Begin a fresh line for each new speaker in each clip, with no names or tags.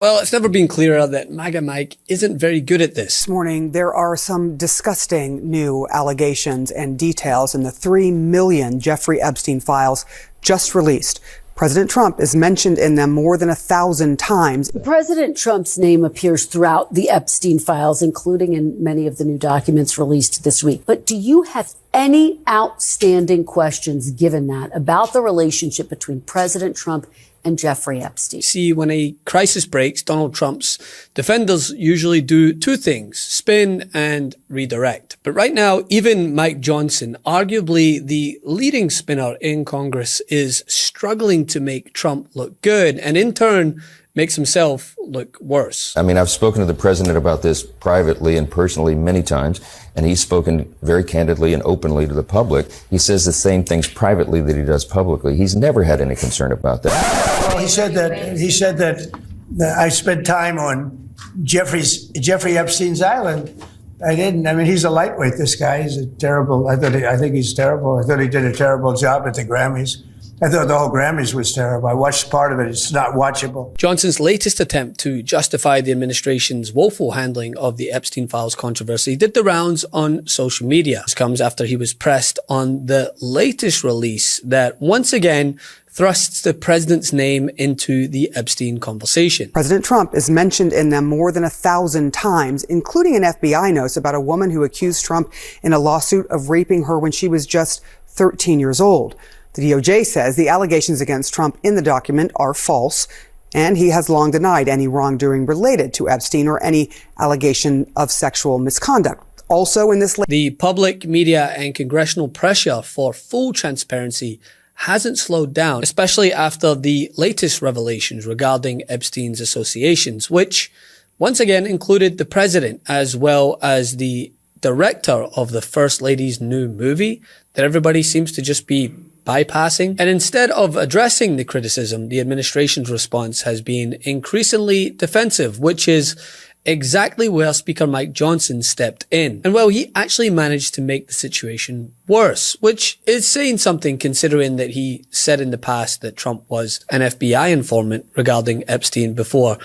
Well, it's never been clearer that MAGA Mike isn't very good at this.
This morning, there are some disgusting new allegations and details in the 3 million Jeffrey Epstein files just released. President Trump is mentioned in them more than 1,000 times.
President Trump's name appears throughout the Epstein files, including in many of the new documents released this week. But do you have any outstanding questions, given that, about the relationship between President Trump and Jeffrey Epstein?
See, when a crisis breaks, Donald Trump's defenders usually do two things: spin and redirect. But right now, even Mike Johnson, arguably the leading spinner in Congress, is struggling to make Trump look good, and in turn makes himself look worse.
I mean, I've spoken to the president about this privately and personally many times, and he's spoken very candidly and openly to the public. He says the same things privately that he does publicly. He's never had any concern about that.
Well, he said that I spent time on Jeffrey Epstein's island. I didn't. I mean, he's a lightweight, this guy. He's a terrible, I think he's terrible. I thought he did a terrible job at the Grammys. I thought the whole Grammys was terrible. I watched part of it. It's not watchable.
Johnson's latest attempt to justify the administration's woeful handling of the Epstein files controversy did the rounds on social media. This comes after he was pressed on the latest release that once again thrusts the president's name into the Epstein conversation.
President Trump is mentioned in them more than 1,000 times, including an FBI notice about a woman who accused Trump in a lawsuit of raping her when she was just 13 years old. The DOJ says the allegations against Trump in the document are false, and he has long denied any wrongdoing related to Epstein or any allegation of sexual misconduct. Also in this
the public, media, and congressional pressure for full transparency hasn't slowed down, especially after the latest revelations regarding Epstein's associations, which once again included the president as well as the director of the First Lady's new movie that everybody seems to just be bypassing. And instead of addressing the criticism, the administration's response has been increasingly defensive, which is exactly where Speaker Mike Johnson stepped in. And well, he actually managed to make the situation worse, which is saying something considering that he said in the past that Trump was an FBI informant regarding Epstein before,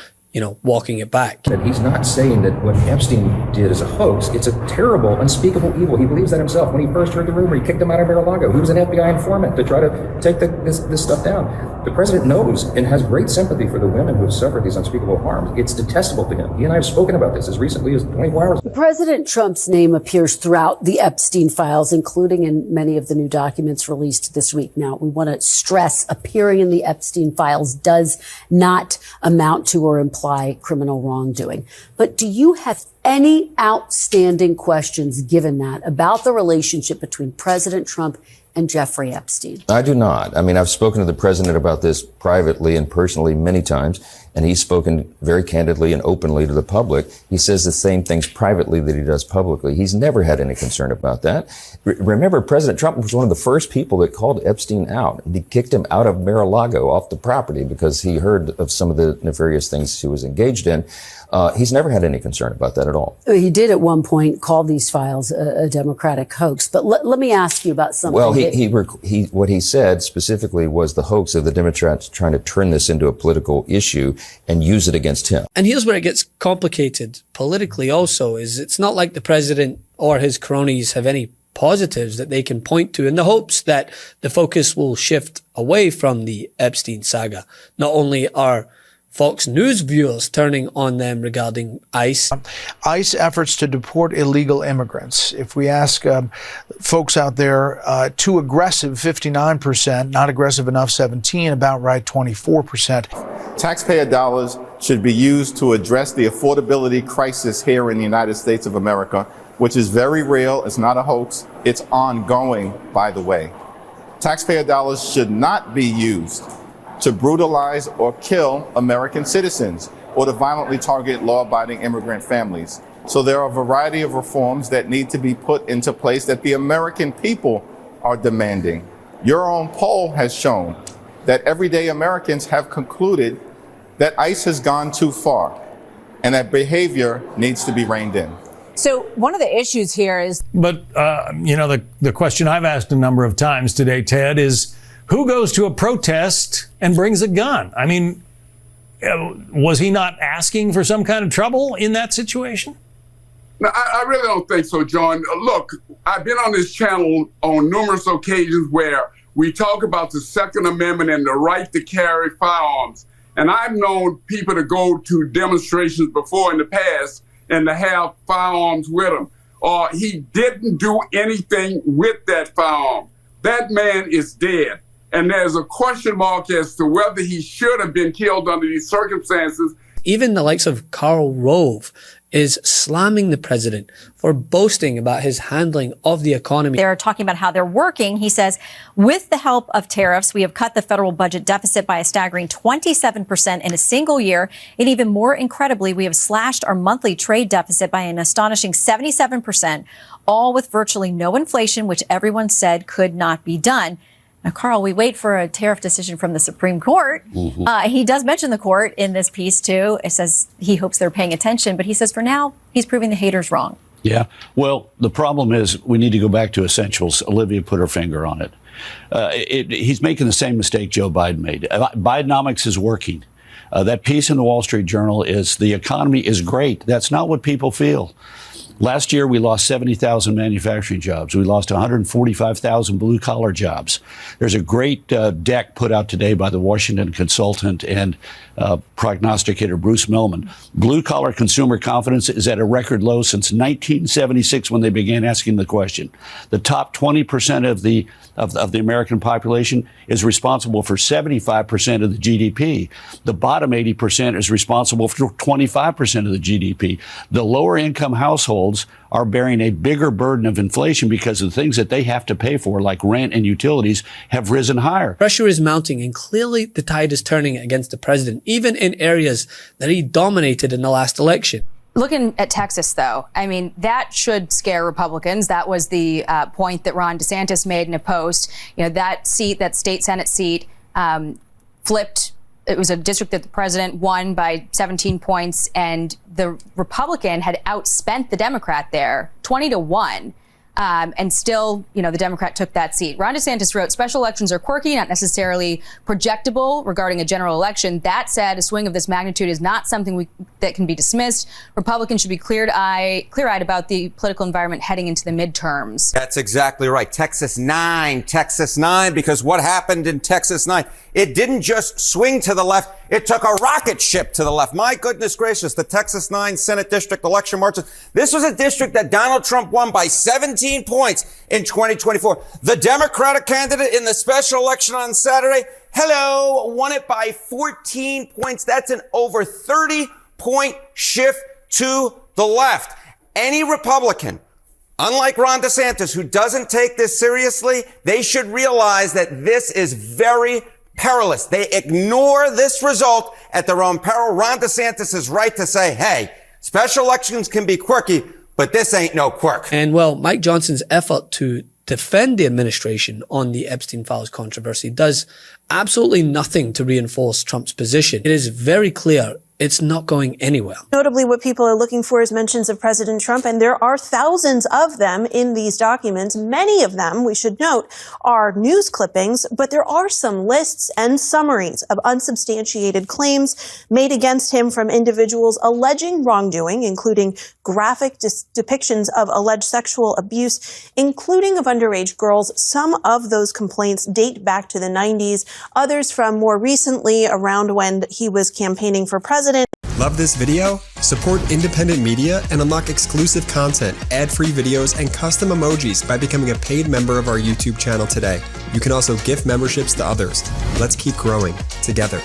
walking it back.
And he's not saying that what Epstein did is a hoax. It's a terrible, unspeakable evil. He believes that himself. When he first heard the rumor, he kicked him out of Mar-a-Lago. He was an FBI informant to try to take this stuff down. The president knows and has great sympathy for the women who have suffered these unspeakable harms. It's detestable to him. He and I have spoken about this as recently as 24 hours.
President Trump's name appears throughout the Epstein files, including in many of the new documents released this week. Now, we want to stress appearing in the Epstein files does not amount to or imply criminal wrongdoing. But do you have any outstanding questions, given that, about the relationship between President Trump and Jeffrey Epstein?
I do not. I mean, I've spoken to the president about this privately and personally many times, and he's spoken very candidly and openly to the public. He says the same things privately that he does publicly. He's never had any concern about that. Remember, President Trump was one of the first people that called Epstein out. He kicked him out of Mar-a-Lago, off the property, because he heard of some of the nefarious things he was engaged in. He's never had any concern about that at all.
He did at one point call these files a Democratic hoax. But let me ask you about something.
Well, what he said specifically was the hoax of the Democrats trying to turn this into a political issue and use it against him.
And here's where it gets complicated politically also, is it's not like the president or his cronies have any positives that they can point to in the hopes that the focus will shift away from the Epstein saga. Not only are Fox News viewers turning on them regarding ICE.
ICE efforts to deport illegal immigrants. If we ask folks out there, too aggressive, 59%, not aggressive enough, 17%, about right, 24%.
Taxpayer dollars should be used to address the affordability crisis here in the United States of America, which is very real. It's not a hoax. It's ongoing, by the way. Taxpayer dollars should not be used to brutalize or kill American citizens or to violently target law-abiding immigrant families. So there are a variety of reforms that need to be put into place that the American people are demanding. Your own poll has shown that everyday Americans have concluded that ICE has gone too far and that behavior needs to be reined in.
So one of the issues here is...
But, the question I've asked a number of times today, Ted, is who goes to a protest and brings a gun? I mean, Was he not asking for some kind of trouble in that situation?
No, I really don't think so, John. Look, I've been on this channel on numerous occasions where we talk about the Second Amendment and the right to carry firearms. And I've known people to go to demonstrations before in the past and to have firearms with them. He didn't do anything with that firearm. That man is dead. And there's a question mark as to whether he should have been killed under these circumstances.
Even the likes of Karl Rove is slamming the president for boasting about his handling of the economy.
They're talking about how they're working. He says, with the help of tariffs, we have cut the federal budget deficit by a staggering 27% in a single year. And even more incredibly, we have slashed our monthly trade deficit by an astonishing 77%, all with virtually no inflation, which everyone said could not be done. Now, Carl, we wait for a tariff decision from the Supreme Court. He does mention the court in this piece, too. It says he hopes they're paying attention, but he says for now, he's proving the haters wrong.
Yeah. Well, the problem is we need to go back to essentials. Olivia put her finger on it. He's making the same mistake Joe Biden made. Bidenomics is working. That piece in the Wall Street Journal is the economy is great. That's not what people feel. Last year, we lost 70,000 manufacturing jobs. We lost 145,000 blue-collar jobs. There's a great deck put out today by the Washington consultant and prognosticator Bruce Millman. Blue-collar consumer confidence is at a record low since 1976 when they began asking the question. The top 20% of the American population is responsible for 75% of the GDP. The bottom 80% is responsible for 25% of the GDP. The lower income households are bearing a bigger burden of inflation because of the things that they have to pay for, like rent and utilities, have risen higher.
Pressure is mounting, and clearly the tide is turning against the president, even in areas that he dominated in the last election.
Looking at Texas, though, I mean, that should scare Republicans. That was the point that Ron DeSantis made in a post. You know, that seat, that state Senate seat, flipped. It was a district that the president won by 17 points, and the Republican had outspent the Democrat there 20-1. And still, you know, the Democrat took that seat. Ron DeSantis wrote, special elections are quirky, not necessarily projectable regarding a general election. That said, a swing of this magnitude is not something that can be dismissed. Republicans should be clear-eyed about the political environment heading into the midterms.
That's exactly right. Texas 9, because what happened in Texas 9, it didn't just swing to the left. It took a rocket ship to the left. My goodness gracious, the Texas 9 Senate District election marches. This was a district that Donald Trump won by 17 points in 2024. The Democratic candidate in the special election on Saturday, won it by 14 points. That's an over 30-point shift to the left. Any Republican, unlike Ron DeSantis, who doesn't take this seriously, they should realize that this is very perilous. They ignore this result at their own peril. Ron DeSantis is right to say, hey, special elections can be quirky, but this ain't no quirk.
And well, Mike Johnson's effort to defend the administration on the Epstein Files controversy does absolutely nothing to reinforce Trump's position. It is very clear it's not going anywhere.
Notably, what people are looking for is mentions of President Trump, and there are thousands of them in these documents. Many of them, we should note, are news clippings, but there are some lists and summaries of unsubstantiated claims made against him from individuals alleging wrongdoing, including graphic depictions of alleged sexual abuse, including of underage girls. Some of those complaints date back to the 90s, others from more recently, around when he was campaigning for president.
Love this video? Support independent media and unlock exclusive content, ad-free videos, and custom emojis by becoming a paid member of our YouTube channel today. You can also gift memberships to others. Let's keep growing together.